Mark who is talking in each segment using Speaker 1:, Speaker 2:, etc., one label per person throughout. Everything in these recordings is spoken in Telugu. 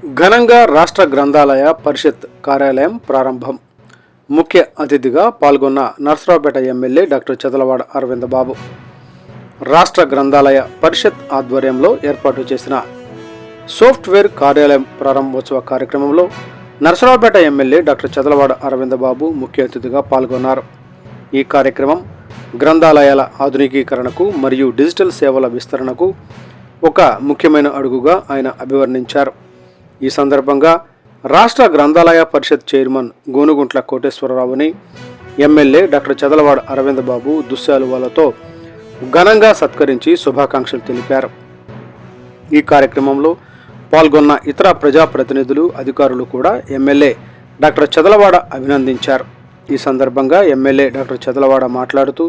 Speaker 1: ఘనంగా రాష్ట్ర గ్రంథాలయ పరిషత్ కార్యాలయం ప్రారంభం. ముఖ్య అతిథిగా పాల్గొన్న నర్సరావుపేట ఎమ్మెల్యే డాక్టర్ చదలవాడ అరవింద బాబు. రాష్ట్ర గ్రంథాలయ పరిషత్ ఆధ్వర్యంలో ఏర్పాటు చేసిన సాఫ్ట్వేర్ కార్యాలయం ప్రారంభోత్సవ కార్యక్రమంలో నర్సరావుపేట ఎమ్మెల్యే డాక్టర్ చదలవాడ అరవింద బాబు ముఖ్య అతిథిగా పాల్గొన్నారు. ఈ కార్యక్రమం గ్రంథాలయాల ఆధునికీకరణకు మరియు డిజిటల్ సేవల విస్తరణకు ఒక ముఖ్యమైన అడుగుగా ఆయన అభివర్ణించారు. ఈ సందర్భంగా రాష్ట్ర గ్రంథాలయ పరిషత్ చైర్మన్ గోనుగుంట్ల కోటేశ్వరరావుని ఎమ్మెల్యే డాక్టర్ చదలవాడ అరవింద బాబు దుశ్శాలువాలతో ఘనంగా సత్కరించి శుభాకాంక్షలు తెలిపారు. ఈ కార్యక్రమంలో పాల్గొన్న ఇతర ప్రజాప్రతినిధులు, అధికారులు కూడా ఎమ్మెల్యే డాక్టర్ చదలవాడ అభినందించారు. ఈ సందర్భంగా ఎమ్మెల్యే డాక్టర్ చదలవాడ మాట్లాడుతూ,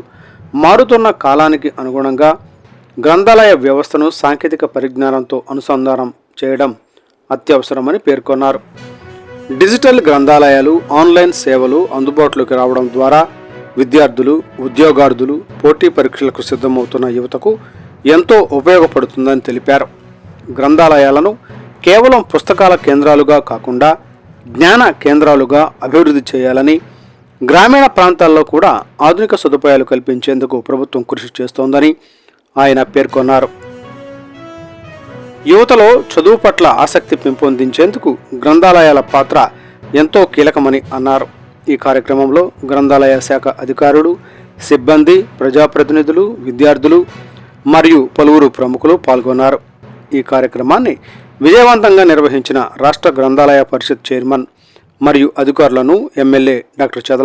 Speaker 1: మారుతున్న కాలానికి అనుగుణంగా గ్రంథాలయ వ్యవస్థను సాంకేతిక పరిజ్ఞానంతో అనుసంధానం చేయడం అత్యవసరమని పేర్కొన్నారు. డిజిటల్ గ్రంథాలయాలు, ఆన్లైన్ సేవలు అందుబాటులోకి రావడం ద్వారా విద్యార్థులు, ఉద్యోగార్థులు, పోటీ పరీక్షలకు సిద్ధమవుతున్న యువతకు ఎంతో ఉపయోగపడుతుందని తెలిపారు. గ్రంథాలయాలను కేవలం పుస్తకాల కేంద్రాలుగా కాకుండా జ్ఞాన కేంద్రాలుగా అభివృద్ధి చేయాలని, గ్రామీణ ప్రాంతాల్లో కూడా ఆధునిక సదుపాయాలు కల్పించేందుకు ప్రభుత్వం కృషి చేస్తోందని ఆయన పేర్కొన్నారు. యువతలో చదువు పట్ల ఆసక్తి పెంపొందించేందుకు గ్రంథాలయాల పాత్ర ఎంతో కీలకమని అన్నారు. ఈ కార్యక్రమంలో గ్రంథాలయ శాఖ అధికారులు, సిబ్బంది, ప్రజాప్రతినిధులు, విద్యార్థులు మరియు పలువురు ప్రముఖులు పాల్గొన్నారు. ఈ కార్యక్రమాన్ని విజయవంతంగా నిర్వహించిన రాష్ట్ర గ్రంథాలయ పరిషత్ చైర్మన్ మరియు అధికారులను ఎమ్మెల్యే డాక్టర్ చదల